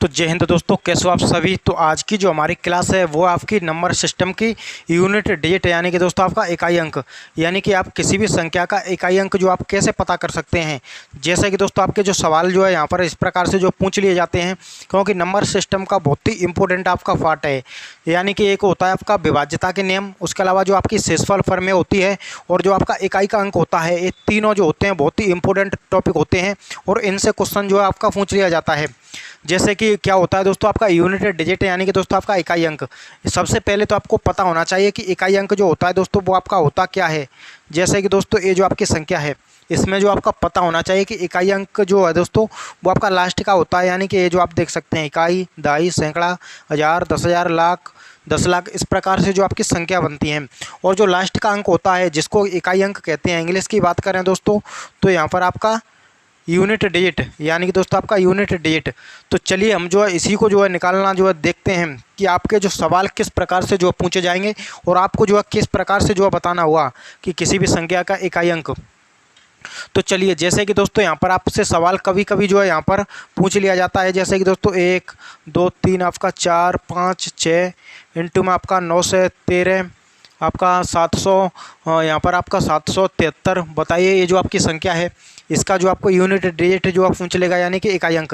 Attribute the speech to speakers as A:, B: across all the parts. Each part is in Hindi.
A: तो जय हिंद दोस्तों, कैसे हो आप सभी। तो आज की जो हमारी क्लास है वो आपकी नंबर सिस्टम की यूनिट डिजिट यानी कि दोस्तों आपका इकाई अंक, यानी कि आप किसी भी संख्या का इकाई अंक जो आप कैसे पता कर सकते हैं। जैसे कि दोस्तों आपके जो सवाल जो है यहाँ पर इस प्रकार से जो पूछ लिए जाते हैं, क्योंकि नंबर सिस्टम का बहुत ही इंपॉर्टेंट आपका पार्ट है। यानी कि एक होता है आपका विभाज्यता के नियम, उसके अलावा जो आपकी शेषफल फर्में होती है और जो आपका इकाई का अंक होता है, ये तीनों जो होते हैं बहुत ही इंपॉर्टेंट टॉपिक होते हैं और इनसे क्वेश्चन जो है आपका पूछ लिया जाता है। जैसे कि क्या होता है दोस्तों आपका यूनिट डिजिट यानी कि दोस्तों आपका इकाई अंक। सबसे पहले तो आपको पता होना चाहिए कि इकाई अंक जो होता है दोस्तों वो आपका होता क्या है। जैसे कि दोस्तों ये जो आपकी संख्या है इसमें जो आपका पता होना चाहिए कि इकाई अंक जो है दोस्तों वो आपका लास्ट का होता है। यानी कि ये जो आप देख सकते हैं इकाई, दहाई, सैकड़ा, हज़ार, 10,000, लाख, 10 लाख, इस प्रकार से जो आपकी संख्या बनती है। और जो लास्ट का अंक होता है जिसको इकाई अंक कहते हैं, इंग्लिश की बात करें दोस्तों तो यहाँ पर आपका यूनिट डिजिट यानी कि दोस्तों आपका यूनिट डिजिट। तो चलिए हम जो है इसी को जो है निकालना जो है देखते हैं कि आपके जो सवाल किस प्रकार से जो पूछे जाएंगे और आपको जो है किस प्रकार से जो है बताना हुआ कि किसी भी संख्या का इकाई अंक। तो चलिए, जैसे कि दोस्तों यहाँ पर आपसे सवाल कभी कभी जो है यहाँ पर पूछ लिया जाता है। जैसे कि दोस्तों 1, 2, 3 आपका 4, 5, 6 इंटू में आपका 9 से 13 आपका 700, यहाँ पर आपका 773। बताइए ये जो आपकी संख्या है इसका जो आपको यूनिट डिजिट जो आप पूछ लेगा यानी कि इकाई अंक।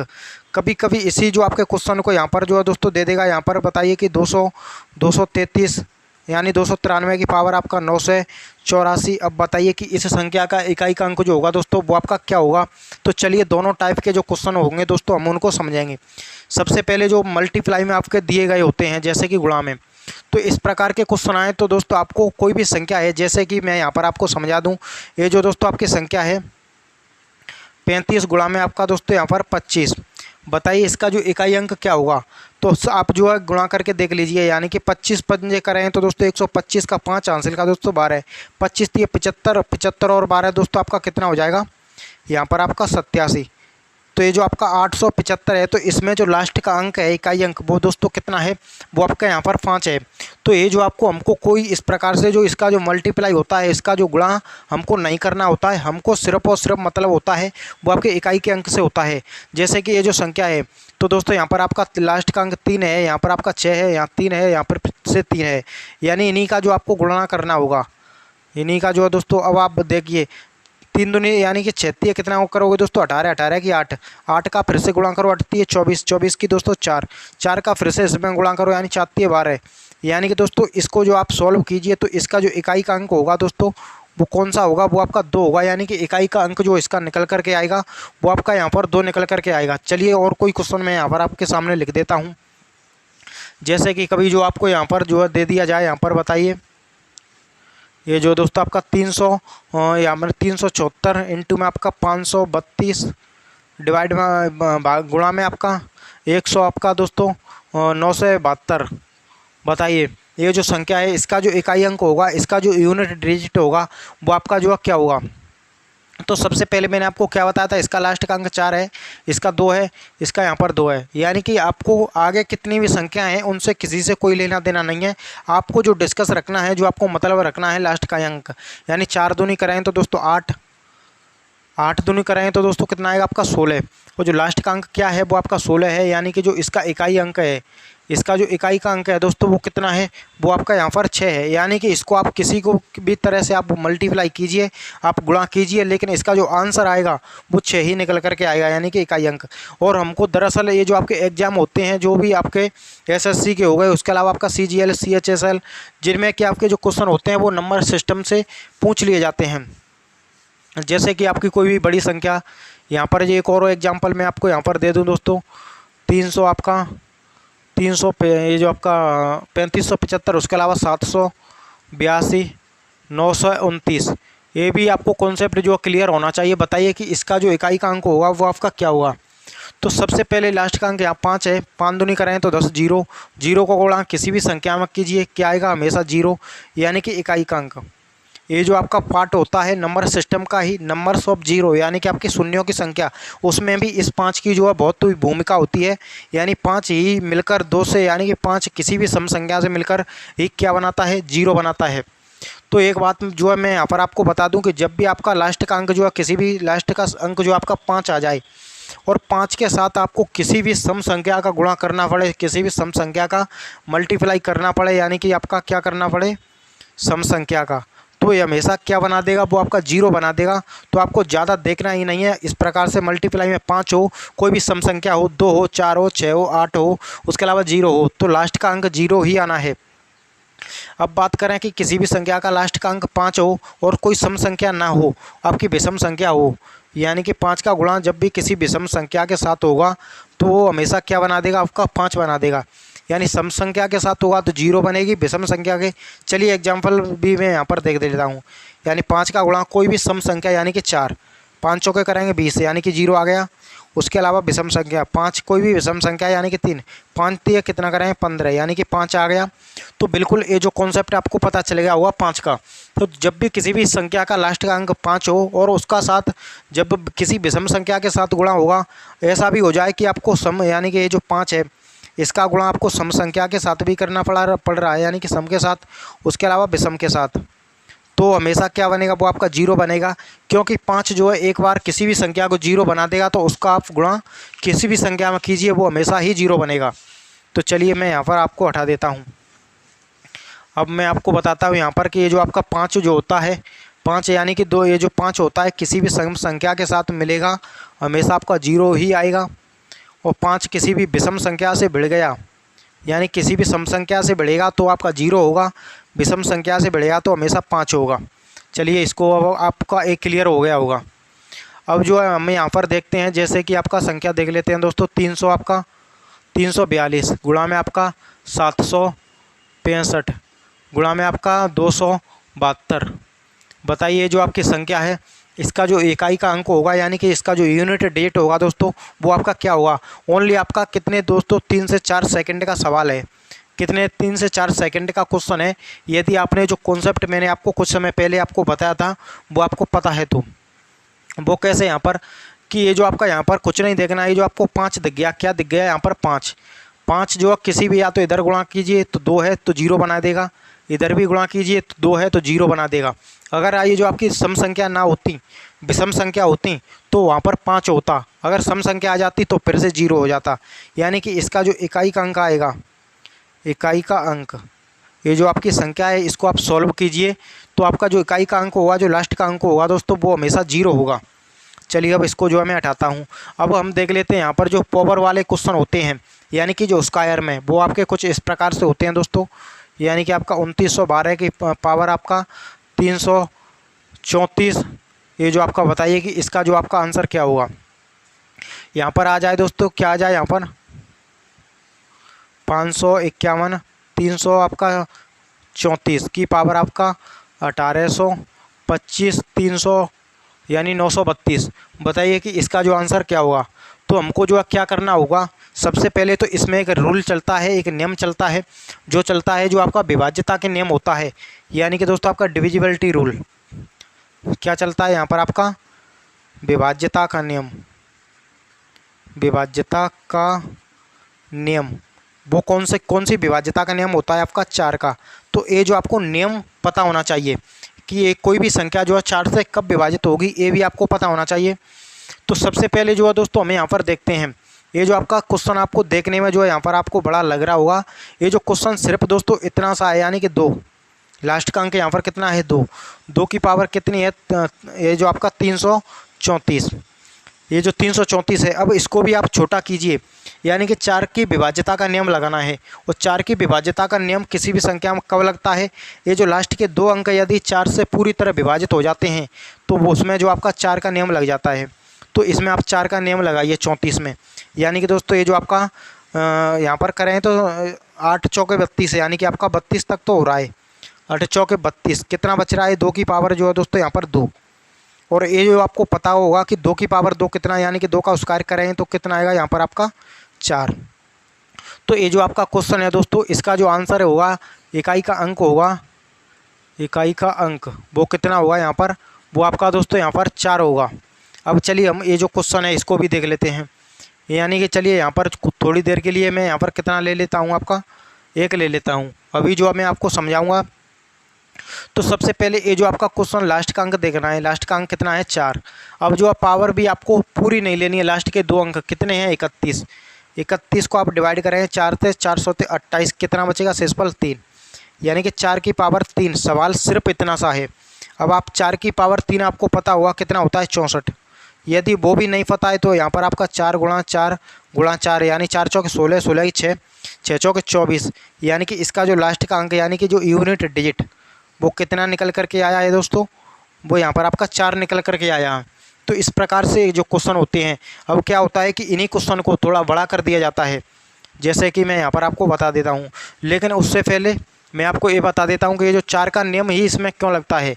A: कभी कभी इसी जो आपके क्वेश्चन को यहाँ पर जो है दोस्तों दे देगा। यहाँ पर बताइए कि 233 यानी 293 की पावर आपका 9 से 84। अब बताइए कि इस संख्या का इकाई का अंक जो होगा दोस्तों वो आपका क्या होगा। तो चलिए दोनों टाइप के जो क्वेश्चन होंगे दोस्तों हम उनको समझेंगे। सबसे पहले जो मल्टीप्लाई में आपके दिए गए होते हैं जैसे कि गुणा में, तो इस प्रकार के क्वेश्चन आए तो दोस्तों आपको कोई भी संख्या है, जैसे कि मैं यहाँ पर आपको समझा दूँ। ये जो दोस्तों आपकी संख्या है 35 गुणा में आपका दोस्तों यहाँ पर 25। बताइए इसका जो इकाई अंक क्या होगा। तो आप जो है गुणा करके देख लीजिए, यानी कि 25 पंजे करें तो दोस्तों 125 का 5 हासिल का दोस्तों 12, 25 3 75, 75 और 12 दोस्तों आपका कितना हो जाएगा यहाँ पर आपका 87। तो ये जो आपका 875 है, तो इसमें जो लास्ट का अंक है इकाई अंक वो दोस्तों कितना है, वो आपका यहाँ पर 5 है। तो ये जो आपको हमको कोई इस प्रकार से जो इसका जो मल्टीप्लाई होता है, इसका जो गुणा हमको नहीं करना होता है, हमको सिर्फ और सिर्फ मतलब होता है वो आपके इकाई के अंक से होता है। जैसे कि ये जो संख्या है तो दोस्तों यहाँ पर आपका लास्ट का अंक 3 है, यहाँ पर आपका 6 है, यहाँ 3 है, यहाँ पर से 3 है, यानी इन्हीं का जो आपको गुणा करना होगा, इन्हीं का जो है दोस्तों। अब आप देखिए 3 दूनी यानी कि 36 कितना वो करोगे दोस्तों 18, 18 की 8, 8 का फिर से गुणा करो 8 3 24, 24 की दोस्तों 4, 4 का फिर से इसमें गुणा करो यानी 4 3 12। यानी कि दोस्तों इसको जो आप सॉल्व कीजिए तो इसका जो इकाई का अंक होगा दोस्तों वो कौन सा होगा, वो आपका 2 होगा। यानी कि इकाई का अंक जो इसका निकल करके आएगा वो आपका यहाँ पर 2 निकल करके आएगा। चलिए और कोई क्वेश्चन मैं यहाँ पर आपके सामने लिख देता हूँ। जैसे कि कभी जो आपको यहाँ पर जो है दे दिया जाए, यहाँ पर बताइए ये जो दोस्तों आपका 300 यहाँ पर 374 इंटू में आपका 532 डिवाइड में गुणा में आपका 100 आपका दोस्तों 9 से 72। बताइए ये जो संख्या है इसका जो इकाई अंक होगा, इसका जो यूनिट डिजिट होगा वो आपका जो क्या होगा। तो सबसे पहले मैंने आपको क्या बताया था, इसका लास्ट का अंक 4 है, इसका 2 है, इसका यहाँ पर 2 है। यानी कि आपको आगे कितनी भी संख्या हैं उनसे किसी से कोई लेना देना नहीं है। आपको जो डिस्कस रखना है, जो आपको मतलब रखना है लास्ट का अंक। यानी 4 दूनी कराएँ तो दोस्तों 8, 8 दूनी कराएँ तो दोस्तों कितना आएगा आपका 16। और जो लास्ट का अंक क्या है वो आपका 16 है। यानी कि जो इसका इकाई अंक है, इसका जो इकाई का अंक है दोस्तों वो कितना है, वो आपका यहाँ पर 6 है। यानी कि इसको आप किसी को भी तरह से आप मल्टीप्लाई कीजिए, आप गुणा कीजिए, लेकिन इसका जो आंसर आएगा वो 6 ही निकल करके आएगा, यानी कि इकाई अंक। और हमको दरअसल ये जो आपके एग्जाम होते हैं जो भी आपके एसएससी के हो गए, उसके अलावा आपका CGL CHSL, जिनमें कि आपके जो क्वेश्चन होते हैं वो नंबर सिस्टम से पूछ लिए जाते हैं। जैसे कि आपकी कोई भी बड़ी संख्या, यहाँ पर एक और एग्जाम्पल मैं आपको यहाँ पर दे दूँ दोस्तों, 300 आपका 300 पे ये जो आपका 3575, उसके अलावा 782, 929। ये भी आपको कॉन्सेप्ट जो क्लियर होना चाहिए। बताइए कि इसका जो इकाई का अंक होगा वो आपका क्या होगा। तो सबसे पहले लास्ट का अंक यहाँ 5 है, 5 दूनी कराएँ तो 10, 0, 0 को गुणा किसी भी संख्या में कीजिए, क्या आएगा हमेशा 0, यानी कि इकाई का अंक। ये जो आपका पार्ट होता है नंबर सिस्टम का ही, नंबर्स ऑफ जीरो, यानी कि आपकी शून्यों की संख्या, उसमें भी इस 5 की जो है बहुत ही भूमिका होती है। यानी 5 ही मिलकर 2 से, यानी कि 5 किसी भी सम संख्या से मिलकर ही क्या बनाता है, 0 बनाता है। तो एक बात जो है मैं यहाँ पर आपको बता दूं कि जब भी आपका लास्ट का अंक जो है, किसी भी लास्ट का अंक जो आपका 5 आ जाए, और 5 के साथ आपको किसी भी सम संख्या का गुणा करना पड़े, किसी भी सम संख्या का मल्टीप्लाई करना पड़े, यानी कि आपका क्या करना पड़े, सम संख्या का, तो ये हमेशा क्या बना देगा, वो आपका जीरो बना देगा। तो आपको ज़्यादा देखना ही नहीं है। इस प्रकार से मल्टीप्लाई में 5 हो, कोई भी सम संख्या हो, 2 हो, 4 हो, 6 हो, 8 हो, उसके अलावा 0 हो, तो लास्ट का अंक 0 ही आना है। अब बात करें कि किसी भी संख्या का लास्ट का अंक 5 हो और कोई सम संख्या ना हो, आपकी विषम संख्या हो, यानी कि 5 का गुणा जब भी किसी विषम संख्या के साथ होगा तो वो हमेशा क्या बना देगा, आपका 5 बना देगा। यानी सम संख्या के साथ होगा तो 0 बनेगी, विषम संख्या के, चलिए एग्जाम्पल भी मैं यहाँ पर देख देता हूँ। यानी 5 का गुणा कोई भी सम संख्या यानी कि 4, 5 चौके करेंगे 20 यानी कि 0 आ गया। उसके अलावा विषम संख्या 5, कोई भी विषम संख्या यानी कि 3, 5 3 कितना करेंगे 15 यानी कि 5 आ गया। तो बिल्कुल ये जो कॉन्सेप्ट आपको पता चल गया होगा 5 का। तो जब भी किसी भी संख्या का लास्ट का अंक 5 हो और उसका साथ जब किसी विषम संख्या के साथ गुणा होगा, ऐसा भी हो जाए कि आपको सम यानी कि ये जो 5 है इसका गुणा आपको सम संख्या के साथ भी करना पड़ रहा है, यानी कि सम के साथ, उसके अलावा विषम के साथ, तो हमेशा क्या बनेगा, वो आपका 0 बनेगा। क्योंकि 5 जो है एक बार किसी भी संख्या को 0 बना देगा, तो उसका आप गुणा किसी भी संख्या में कीजिए वो हमेशा ही 0 बनेगा। तो चलिए मैं यहाँ पर आपको हटा देता हूँ। अब मैं आपको बताता हूँ यहाँ पर कि ये जो आपका 5 जो होता है, 5 यानी कि 2, ये जो 5 होता है किसी भी सम संख्या के साथ मिलेगा हमेशा आपका 0 ही आएगा। और 5 किसी भी विषम संख्या से बढ़ गया, यानी किसी भी सम संख्या से बढ़ेगा तो आपका 0 होगा, विषम संख्या से बढ़ेगा तो हमेशा 5 होगा। चलिए इसको अब आपका एक क्लियर हो गया होगा। अब जो है हम यहाँ पर देखते हैं, जैसे कि आपका संख्या देख लेते हैं दोस्तों, 300 आपका 342 गुणा में आपका 765 गुणा में आपका 272। बताइए जो आपकी संख्या है इसका जो इकाई का अंक होगा, यानी कि इसका जो यूनिट डिजिट होगा दोस्तों, वो आपका क्या होगा। ओनली आपका कितने दोस्तों 3 से 4 सेकंड का सवाल है, कितने 3 से 4 सेकंड का क्वेश्चन है। यदि आपने जो कॉन्सेप्ट मैंने आपको कुछ समय पहले आपको बताया था वो आपको पता है, तो वो कैसे यहाँ पर कि ये जो आपका यहाँ पर कुछ नहीं देखना है, ये जो आपको 5 दिख गया, क्या दिख गया यहाँ पर 5 जो किसी भी, या तो इधर गुणा कीजिए तो 2 है तो 0 बना देगा, इधर भी गुणा कीजिए तो 2 है तो 0 बना देगा। अगर ये जो आपकी सम संख्या ना होती, विषम संख्या होती, तो वहाँ पर 5 होता, अगर सम संख्या आ जाती तो फिर से 0 हो जाता। यानी कि इसका जो इकाई का अंक आएगा, इकाई का अंक, ये जो आपकी संख्या है इसको आप सॉल्व कीजिए तो आपका जो इकाई का अंक होगा, जो लास्ट का अंक होगा दोस्तों, वो हमेशा 0 होगा। चलिए अब इसको जो है मैं हटाता हूँ। अब हम देख लेते हैं यहाँ पर जो पावर वाले क्वेश्चन होते हैं, यानी कि जो स्क्वायर में, वो आपके कुछ इस प्रकार से होते हैं दोस्तों। यानी कि आपका 2912 की पावर आपका 334, ये जो आपका बताइए कि इसका जो आपका आंसर क्या होगा। यहाँ पर आ जाए दोस्तों, क्या आ जाए यहाँ पर 551, 300 आपका 34 की पावर आपका 1825, 300 यानी 932। बताइए कि इसका जो आंसर क्या होगा। तो हमको जो है क्या करना होगा, सबसे पहले तो इसमें एक रूल चलता है, एक नियम चलता है, जो चलता है जो आपका विभाज्यता के नियम होता है, यानी कि दोस्तों आपका डिविजिबिलिटी रूल। क्या चलता है यहाँ पर आपका विभाज्यता का नियम, विभाज्यता का नियम, वो कौन सी विभाज्यता का नियम होता है आपका 4 का। तो ये जो आपको नियम पता होना चाहिए कि ये कोई भी संख्या जो है 4 से कब विभाजित होगी, ये भी आपको पता होना चाहिए। तो सबसे पहले जो है दोस्तों हमें यहाँ पर देखते हैं, ये जो आपका क्वेश्चन आपको देखने में जो है यहाँ पर आपको बड़ा लग रहा होगा, ये जो क्वेश्चन सिर्फ दोस्तों इतना सा है, यानी कि 2, लास्ट का अंक यहाँ पर कितना है 2 की पावर कितनी है, ये जो आपका 334, ये जो 334 है। अब इसको भी आप छोटा कीजिए, यानी कि 4 की विभाज्यता का नियम लगाना है। और 4 की विभाज्यता का नियम किसी भी संख्या में कब लगता है, ये जो लास्ट के 2 अंक यदि 4 से पूरी तरह विभाजित हो जाते हैं तो वो उसमें जो आपका 4 का नियम लग जाता है। तो इसमें आप 4 का नियम लगाइए 34 में, यानी कि दोस्तों ये जो आपका यहाँ पर करें तो 8 चौके 32 है, यानी कि आपका 32 तक तो हो रहा है, 8 चौके 32, कितना बच रहा है 2 की पावर जो है दोस्तों यहाँ पर 2। और ये जो आपको पता होगा कि 2 की पावर 2 कितना, यानी कि 2 का स्क्वायर करें तो कितना आएगा यहाँ पर आपका 4। तो ये जो आपका क्वेश्चन है दोस्तों, इसका जो आंसर होगा, इकाई का अंक होगा, इकाई का अंक वो कितना होगा यहाँ पर, वो आपका दोस्तों यहाँ पर 4 होगा। अब चलिए हम ये जो क्वेश्चन है इसको भी देख लेते हैं, यानी कि चलिए यहाँ पर थोड़ी देर के लिए मैं यहाँ पर कितना ले लेता हूँ, आपका 1 ले लेता हूँ। अभी जो मैं आपको समझाऊँगा तो सबसे पहले ये जो आपका क्वेश्चन लास्ट का अंक देखना है, लास्ट का अंक कितना है 4। अब जो पावर भी आपको पूरी नहीं लेनी है, लास्ट के 2 अंक कितने हैं 31। 31 को आप डिवाइड करेंगे 4 से, 4 सौ 28, कितना बचेगा शेषफल 3, यानी कि 4 की पावर 3। सवाल सिर्फ इतना सा है। अब आप 4 की पावर 3 आपको पता हुआ कितना होता है 64। यदि वो भी नहीं पता है तो यहाँ पर आपका 4 गुणा 4 गुणा 4 यानी 4 चौके 16, 16 की 6, 6 चौके 24, यानी कि इसका जो लास्ट का अंक यानी कि जो यूनिट डिजिट वो कितना निकल करके आया है दोस्तों, वो यहाँ पर आपका 4 निकल करके आया है। तो इस प्रकार से जो क्वेश्चन होते हैं, अब क्या होता है कि इन्हीं क्वेश्चन को थोड़ा बड़ा कर दिया जाता है, जैसे कि मैं यहाँ पर आपको बता देता हूँ। लेकिन उससे पहले मैं आपको ये बता देता हूँ कि ये जो 4 का नियम ही इसमें क्यों लगता है,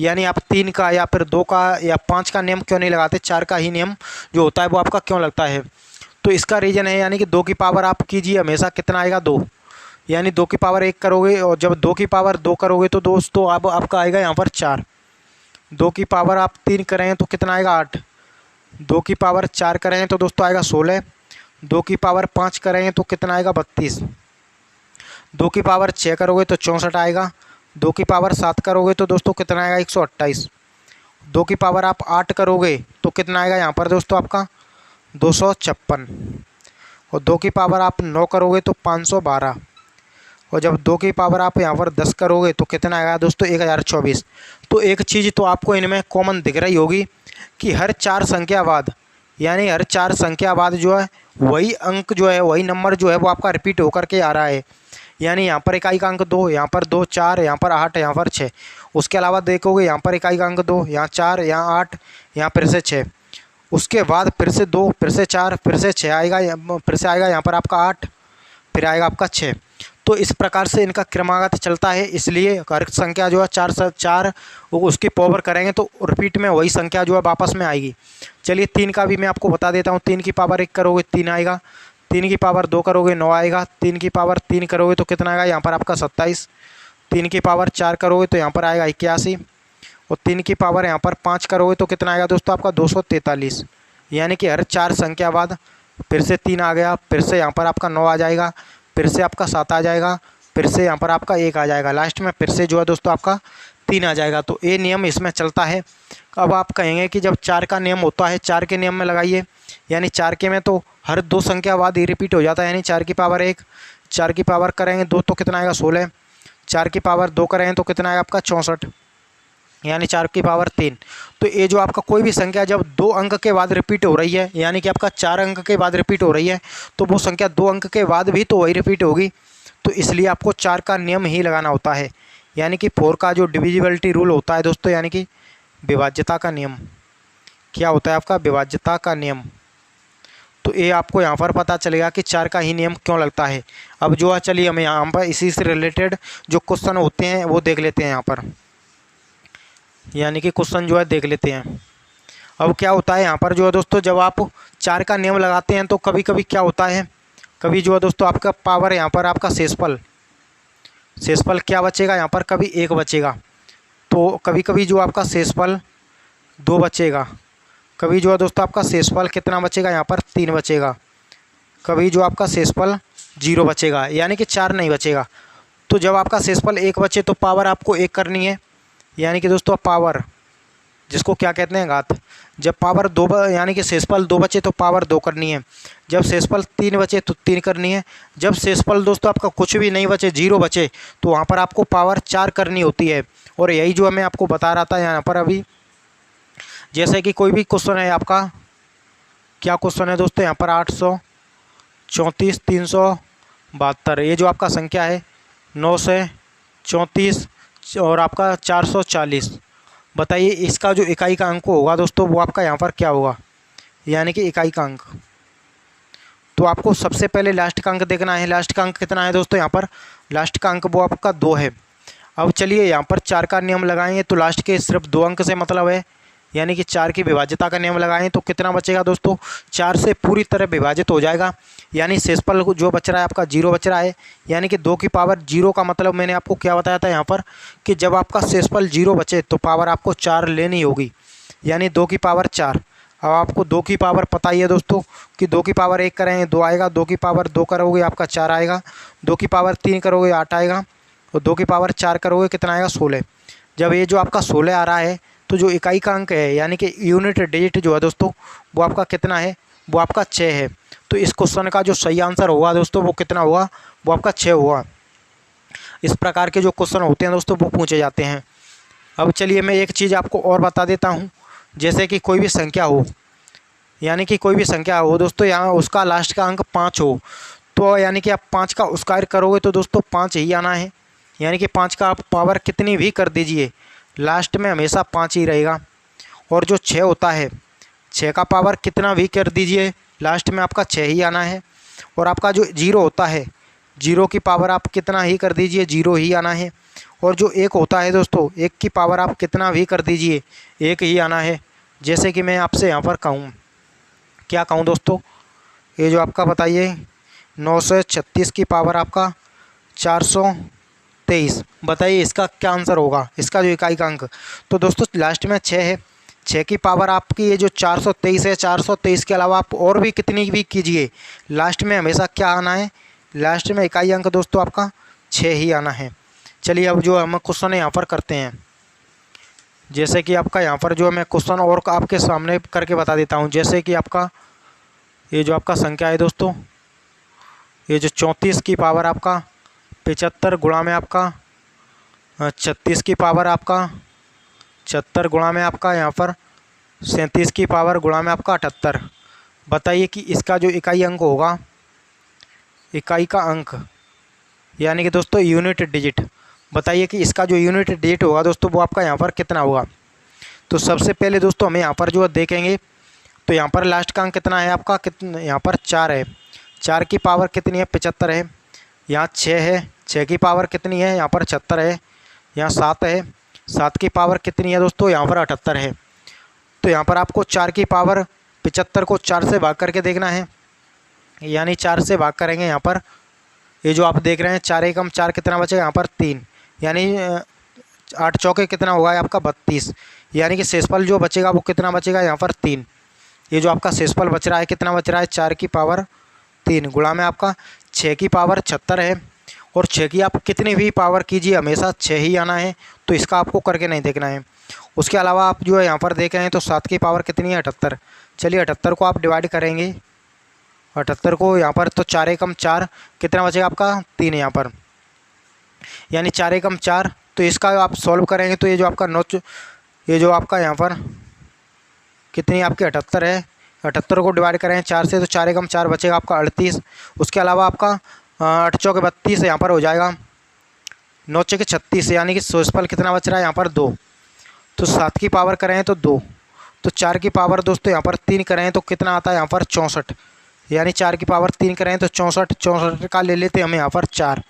A: यानी आप 3 का या फिर 2 का या 5 का नियम क्यों नहीं लगाते, 4 का ही नियम जो होता है वो आपका क्यों लगता है। तो इसका रीज़न है, यानी कि 2 की पावर आप कीजिए हमेशा कितना आएगा 2, यानी 2 की पावर 1 करोगे और जब 2 की पावर 2 करोगे तो दोस्तों अब आपका आएगा यहाँ पर 4। 2 की पावर आप 3 करें तो कितना आएगा 8। 2 की पावर 4 करें तो दोस्तों आएगा 16। 2 की पावर 5 करें तो कितना आएगा 32। 2 की पावर 6 करोगे तो 64 आएगा। 2 की पावर 7 करोगे तो दोस्तों कितना आएगा 128। 2 की पावर आप 8 करोगे तो कितना आएगा यहाँ पर दोस्तों आपका 256। और 2 की पावर आप 9 करोगे तो 512। और जब 2 की पावर आप यहाँ पर 10 करोगे तो कितना आएगा दोस्तों 1024। तो एक चीज़ तो आपको इनमें कॉमन दिख रही होगी कि हर 4 संख्या बाद, यानी हर 4 संख्या बाद जो है वही अंक जो है, वही नंबर जो है वो आपका रिपीट होकर के आ रहा है। यानी यहाँ पर इकाई का अंक 2, यहाँ पर 2, 4, यहाँ पर 8, यहाँ पर 6। उसके अलावा देखोगे यहाँ पर इकाई का अंक 2, यहाँ 4, यहाँ 8, यहाँ फिर से 6। उसके बाद फिर से 2, फिर से 4, फिर से 6 आएगा, फिर से आएगा यहाँ पर आपका 8, फिर आएगा आपका 6। तो इस प्रकार से इनका क्रमागत चलता है, इसलिए हर संख्या जो है 4 से 4 उसकी पावर करेंगे तो रिपीट में वही संख्या जो है वापस में आएगी। चलिए 3 का भी मैं आपको बता देता हूँ। 3 की पावर 1 करोगे 3 आएगा। 3 की पावर 2 करोगे 9 आएगा। 3 की पावर 3 करोगे तो कितना आएगा यहाँ पर आपका 27। 3 की पावर 4 करोगे तो यहाँ पर आएगा 81। और 3 की पावर यहाँ पर 5 करोगे तो कितना आएगा दोस्तों आपका 243। यानी कि हर 4 संख्या बाद फिर से 3 आ गया, फिर से यहाँ पर आपका 9 आ जाएगा, फिर से आपका 7 आ जाएगा, फिर से यहाँ पर आपका 1 आ जाएगा, लास्ट में फिर से जो है दोस्तों आपका 3 आ जाएगा। तो ये नियम इसमें चलता है। अब आप कहेंगे कि जब 4 का नियम होता है 4 के नियम में लगाइए, यानी 4 के में तो हर 2 संख्या बाद ही रिपीट हो जाता है, यानी 4 की पावर 1, 4 की पावर करेंगे 2 तो कितना आएगा 16, 4 की पावर 2 करेंगे तो कितना आएगा आपका 64, यानी 4 की पावर 3। तो ये जो आपका कोई भी संख्या जब 2 अंक के बाद रिपीट हो रही है, यानी कि आपका 4 अंक के बाद रिपीट हो रही है, तो वो संख्या 2 अंक के बाद भी तो वही रिपीट होगी। तो इसलिए आपको 4 का नियम ही लगाना होता है, यानी कि 4 का जो डिविजिबिलिटी रूल होता है दोस्तों, यानी कि विभाज्यता का नियम। क्या होता है आपका विभाज्यता का नियम। तो ये आपको यहाँ पर पता चलेगा कि 4 का ही नियम क्यों लगता है। अब जो है चलिए हम यहाँ पर इसी से रिलेटेड जो क्वेश्चन होते हैं वो देख लेते हैं यहाँ पर, यानी कि क्वेश्चन जो है देख लेते हैं। अब क्या होता है यहाँ पर जो है दोस्तों, जब आप 4 का नियम लगाते हैं तो कभी कभी क्या होता है, कभी जो है दोस्तों आपका पावर यहाँ पर आपका शेषफल क्या बचेगा यहाँ पर, कभी 1 बचेगा, तो कभी कभी जो आपका शेषफल 2 बचेगा, कभी जो है दोस्तों आपका शेषफल कितना बचेगा यहाँ पर 3 बचेगा, कभी जो आपका शेषफल 0 बचेगा, यानी कि 4 नहीं बचेगा। तो जब आपका शेषफल 1 बचे तो पावर आपको 1 करनी है, यानी कि दोस्तों पावर जिसको क्या कहते हैं घात। जब पावर 2 यानी कि शेषफल 2 बचे तो पावर 2 करनी है। जब शेषफल 3 बचे तो 3 करनी है। जब शेषफल दोस्तों आपका कुछ भी नहीं बचे 0 बचे तो वहाँ पर आपको पावर 4 करनी होती है। और यही जो मैं आपको बता रहा था यहाँ पर अभी, जैसे कि कोई भी क्वेश्चन है आपका, क्या क्वेश्चन है दोस्तों यहाँ पर 834 372, ये जो आपका संख्या है 9 से 34 और आपका 440, बताइए इसका जो इकाई का अंक होगा दोस्तों वो आपका यहाँ पर क्या होगा, यानी कि इकाई का अंक। तो आपको सबसे पहले लास्ट का अंक देखना है। लास्ट का अंक कितना है दोस्तों, यहाँ पर लास्ट का अंक वो आपका 2 है। अब चलिए यहाँ पर 4 का नियम लगाएंगे तो लास्ट के सिर्फ 2 अंक से मतलब है, यानी कि 4 की विभाज्यता का नियम लगाएं तो कितना बचेगा दोस्तों, 4 से पूरी तरह विभाजित हो जाएगा, यानी शेषफल जो बच रहा है आपका 0 बच रहा है। यानी कि 2 की पावर 0 का मतलब मैंने आपको क्या बताया था यहाँ पर कि जब आपका शेषफल 0 बचे तो पावर आपको 4 लेनी होगी, यानी 2 की पावर 4। अब आपको 2 की पावर पता ही है दोस्तों कि 2 की पावर 1 करेंगे 2 आएगा, 2 की पावर 2 करोगे आपका 4 आएगा, 2 की पावर 3 करोगे 8 आएगा, और 2 की पावर 4 करोगे कितना आएगा 16। जब ये जो आपका 16 आ रहा है तो जो इकाई का अंक है यानी कि यूनिट डिजिट जो है दोस्तों वो आपका कितना है, वो आपका 6 है। तो इस क्वेश्चन का जो सही आंसर होगा दोस्तों वो कितना हुआ, वो आपका 6 हुआ। इस प्रकार के जो क्वेश्चन होते हैं दोस्तों वो पूछे जाते हैं। अब चलिए मैं एक चीज़ आपको और बता देता हूँ। जैसे कि कोई भी संख्या हो, यानी कि कोई भी संख्या हो दोस्तों, यहाँ उसका लास्ट का अंक 5 हो, तो यानी कि आप 5 का स्क्वायर करोगे तो दोस्तों 5 ही आना है। यानी कि 5 का आप पावर कितनी भी कर दीजिए, लास्ट में हमेशा 5 ही रहेगा। और जो 6 होता है, 6 का पावर कितना भी कर दीजिए, लास्ट में आपका 6 ही आना है। और आपका जो 0 होता है, 0 की पावर आप कितना ही कर दीजिए, 0 ही आना है। और जो 1 होता है दोस्तों, 1 की पावर आप कितना भी कर दीजिए, 1 ही आना है। जैसे कि मैं आपसे यहाँ पर कहूँ, क्या कहूँ दोस्तों, ये जो आपका बताइए 936 की पावर आपका 423, बताइए इसका क्या आंसर होगा, इसका जो इकाई का अंक। तो दोस्तों लास्ट में 6 है, 6 की पावर आपकी ये जो 423 है, 423 के अलावा आप और भी कितनी भी कीजिए, लास्ट में हमेशा क्या आना है, लास्ट में इकाई अंक दोस्तों आपका 6 ही आना है। चलिए अब जो हम क्वेश्चन यहाँ पर करते हैं, जैसे कि आपका यहाँ पर जो मैं क्वेश्चन और आपके सामने करके बता देता हूँ। जैसे कि आपका ये जो आपका संख्या है दोस्तों, ये जो 34 की पावर आपका 75 गुणा में आपका 36 की पावर आपका 76 गुणा में आपका यहाँ पर 37 की पावर गुणा में आपका 78, बताइए कि इसका जो इकाई अंक होगा, इकाई का अंक यानी कि दोस्तों यूनिट डिजिट, बताइए कि इसका जो यूनिट डिजिट होगा दोस्तों वो आपका यहाँ पर कितना होगा। तो सबसे पहले दोस्तों हमें यहाँ पर जो देखेंगे, तो यहाँ पर लास्ट का अंक कितना है आपका, कितना यहाँ पर 4 है, 4 की पावर कितनी है, 75 है। यहाँ 6 है, 6 की पावर कितनी है, यहाँ पर 76 है। यहाँ 7 है, 7 की पावर कितनी है दोस्तों, यहाँ पर 78 है। तो यहाँ पर आपको 4 की पावर 75 को 4 से भाग करके देखना है, यानी 4 से भाग करेंगे यहाँ पर, ये जो आप देख रहे हैं 4 एकम 4 कितना बचेगा, यहाँ पर 3, यानी 8 चौके कितना होगा आपका 32, यानी कि शेषफल जो बचेगा वो कितना बचेगा, यहाँ पर 3। ये जो आपका शेषफल बच रहा है कितना बच रहा है, 4 की पावर 3 गुणा में आपका 6 की पावर 76 है। और 6 की आप कितनी भी पावर कीजिए हमेशा 6 ही आना है, तो इसका आपको करके नहीं देखना है। उसके अलावा आप जो है यहाँ पर देख रहे हैं तो 7 की पावर कितनी है, 78। चलिए 78 को आप डिवाइड करेंगे, 78 को यहाँ पर, तो 4 एकम 4 कितना बचेगा आपका 3 यहाँ पर, यानी 4 एकम 4। तो इसका आप सॉल्व करेंगे तो ये जो आपका ये जो आपका यहाँ पर कितनी आपकी 78 है, 78 को डिवाइड करें 4 से तो 4 एकम 4 बचेगा आपका 38। उसके अलावा आपका 8 चौके 32 यहाँ पर हो जाएगा, 9 चौके 36, यानी कि शेषफल कितना बच रहा है यहाँ पर 2। तो 7 की पावर करें तो 2, तो 4 की पावर दोस्तों यहाँ पर 3 करें तो कितना आता है यहाँ पर 64, यानी 4 की पावर 3 करें तो 64, 64 का ले लेते हैं हम यहाँ पर 4,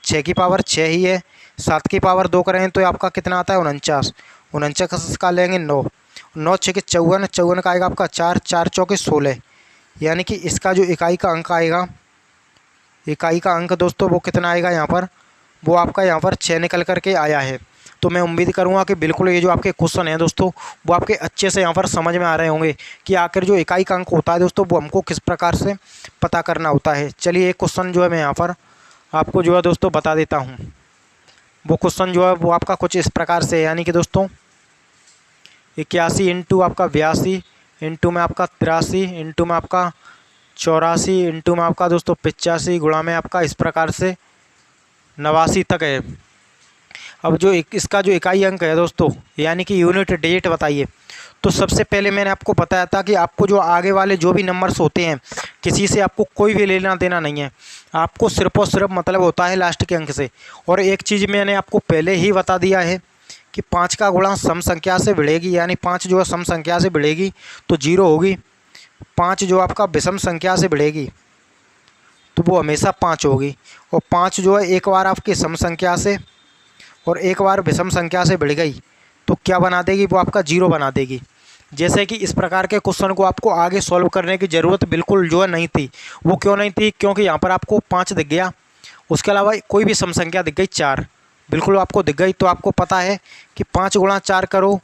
A: 6 की पावर 6 ही है, 7 की पावर 2 करें तो आपका कितना आता है 49, 49 का लेंगे 9, 9 6 के 54, 54 का आएगा आपका 4, 4 चौके 16, यानी कि इसका जो इकाई का अंक आएगा, इकाई का अंक दोस्तों वो कितना आएगा यहाँ पर, वो आपका यहाँ पर 6 निकल करके आया है। तो मैं उम्मीद करूँगा कि बिल्कुल ये जो आपके क्वेश्चन हैं दोस्तों वो आपके अच्छे से यहाँ पर समझ में आ रहे होंगे कि आखिर जो इकाई का अंक होता है दोस्तों वो हमको किस प्रकार से पता करना होता है। चलिए एक क्वेश्चन जो है मैं यहाँ पर आपको जो है दोस्तों बता देता हूँ। वो क्वेश्चन जो है वो आपका कुछ इस प्रकार से, यानी कि दोस्तों 81 इंटू आपका 82 इंटू में आपका 83 इंटू में आपका 84 इंटू में आपका दोस्तों 85 गुणा में आपका इस प्रकार से 89 तक है। अब जो इसका जो इकाई अंक है दोस्तों यानी कि यूनिट डिजिट बताइए। तो सबसे पहले मैंने आपको बताया था कि आपको जो आगे वाले जो भी नंबर्स होते हैं किसी से आपको कोई भी लेना देना नहीं है, आपको सिर्फ और सिर्फ मतलब होता है लास्ट के अंक से। और एक चीज़ मैंने आपको पहले ही बता दिया है कि 5 का गुणा सम संख्या से बढ़ेगी, यानी 5 जो है सम संख्या से बढ़ेगी तो 0 होगी, 5 जो आपका विषम संख्या से बढ़ेगी तो वो हमेशा 5 होगी, और 5 जो है एक बार आपकी सम संख्या से और एक बार विषम संख्या से बढ़ गई तो क्या बना देगी, वो आपका 0 बना देगी। जैसे कि इस प्रकार के क्वेश्चन को आपको आगे सॉल्व करने की ज़रूरत बिल्कुल जो है नहीं थी। वो क्यों नहीं थी, क्योंकि यहाँ पर आपको 5 दिख गया, उसके अलावा कोई भी सम संख्या दिख गई 4, बिल्कुल आपको दिख गई, तो आपको पता है कि 5 गुणा 4 करो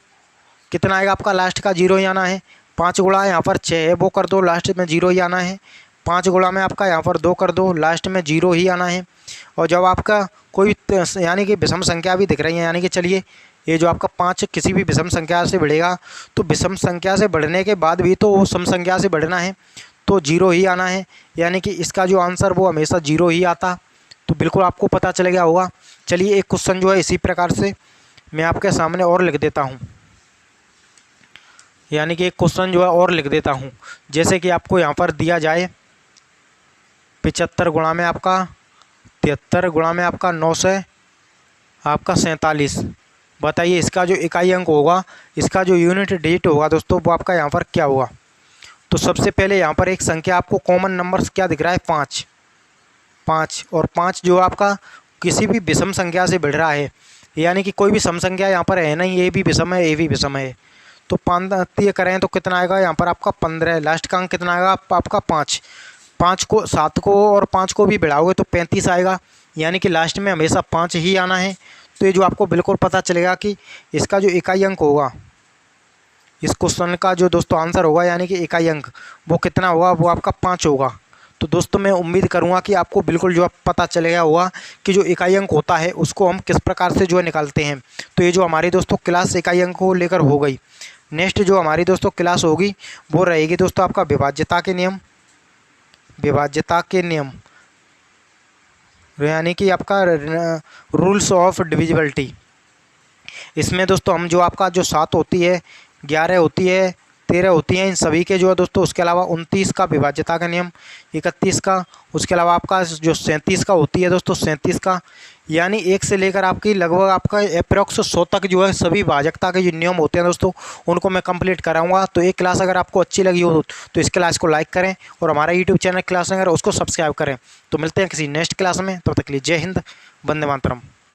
A: कितना आएगा आपका, लास्ट का 0 ही आना है। 5 गुणा यहाँ पर 6 है वो कर दो, लास्ट में 0 ही आना है। 5 गुणा में आपका यहाँ पर 2 कर दो, लास्ट में 0 ही आना है। और जब आपका कोई यानी कि विषम संख्या भी दिख रही है, यानी कि चलिए ये जो आपका 5 किसी भी विषम संख्या से बढ़ेगा, तो विषम संख्या से बढ़ने के बाद भी तो वो सम संख्या से बढ़ना है, तो 0 ही आना है, यानी कि इसका जो आंसर वो हमेशा 0 ही आता। तो बिल्कुल आपको पता चल गया होगा। चलिए एक क्वेश्चन जो है इसी प्रकार से मैं आपके सामने और लिख देता हूँ, यानी कि एक क्वेश्चन जो है और लिख देता हूँ। जैसे कि आपको यहाँ पर दिया जाए 75 गुणा में आपका 73 गुणा में आपका 9 से आपका 47। बताइए इसका जो इकाई अंक होगा, इसका जो यूनिट डिजिट होगा दोस्तों, वो आपका यहाँ पर क्या होगा। तो सबसे पहले यहाँ पर एक संख्या आपको कॉमन नंबर्स क्या दिख रहा है, 5 और 5 जो आपका किसी भी विषम संख्या से बढ़ रहा है, यानी कि कोई भी सम संख्या यहाँ पर है नहीं, ये भी विषम है, ये भी विषम है। तो 5 करें तो कितना आएगा यहाँ पर आपका 15। लास्ट का अंक कितना आएगा आपका 5 को 7 को और 5 को भी बढ़ाओगे तो 35 आएगा, यानी कि लास्ट में हमेशा 5 ही आना है। तो ये जो आपको बिल्कुल पता चलेगा कि इसका जो इकाई अंक होगा, इस क्वेश्चन का जो दोस्तों आंसर होगा, यानी कि इकाई अंक वो कितना होगा, वो आपका 5 होगा। तो दोस्तों मैं उम्मीद करूंगा कि आपको बिल्कुल जो पता चलेगा होगा कि जो इकाई अंक होता है उसको हम किस प्रकार से जो है निकालते हैं। तो ये जो हमारी दोस्तों क्लास इकाई अंक को लेकर हो गई। नेक्स्ट जो हमारी दोस्तों क्लास होगी वो रहेगी दोस्तों आपका विभाज्यता के नियम, यानी कि आपका रूल्स ऑफ डिविजिबिलिटी। इसमें दोस्तों हम जो आपका जो 7 होती है, 11 होती है, 13 होती हैं, इन सभी के जो है दोस्तों, उसके अलावा 29 का विभाज्यता का नियम, 31 का, उसके अलावा आपका जो 37 का होती है दोस्तों, 37 का, यानी 1 से लेकर आपकी लगभग आपका अप्रॉक्स 100 तक जो है सभी भाजकता के जो नियम होते हैं दोस्तों, उनको मैं कंप्लीट कराऊंगा। तो ये क्लास अगर आपको अच्छी लगी हो तो इस क्लास को लाइक करें और हमारा यूट्यूब चैनल क्लास अगर उसको सब्सक्राइब करें। तो मिलते हैं किसी नेक्स्ट क्लास में, तब तक के लिए जय हिंद, वंदे मातरम।